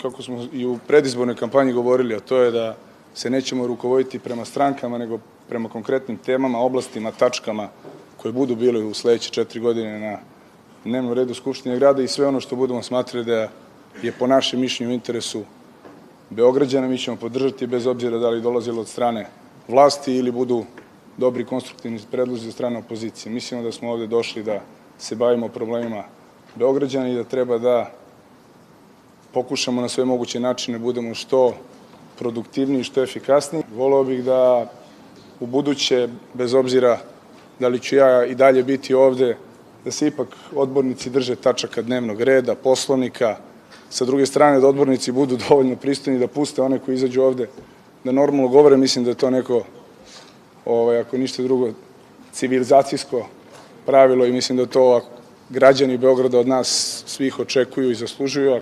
Kako smo i u predizbornoj kampanji govorili, a to je da se nećemo rukovoditi prema strankama, nego prema konkretnim temama, oblastima, tačkama koje budu bile u sledeće 4 godine na dnevnom redu Skupštine grada i sve ono što budemo smatrali da je po našem mišljenju u interesu Beograđana, mi ćemo podržati bez obzira da li dolazilo od strane vlasti ili budu dobri konstruktivni predlozi od strane opozicije. Mislimo da smo ovde došli da se bavimo problemima Beograđana i da treba da pokušamo na sve moguće načine budemo što produktivniji, što efikasniji. Voleo bih da u buduće, bez obzira da li ću ja i dalje biti ovde, da se ipak odbornici drže tačaka dnevnog reda, Poslovnika, sa druge strane da odbornici budu dovoljno pristojni da puste one koji izađu ovde da normalno govore. Mislim da je to neko, ako ništa drugo, civilizacijsko pravilo i mislim da to građani Beograda od nas svih očekuju i zaslužuju.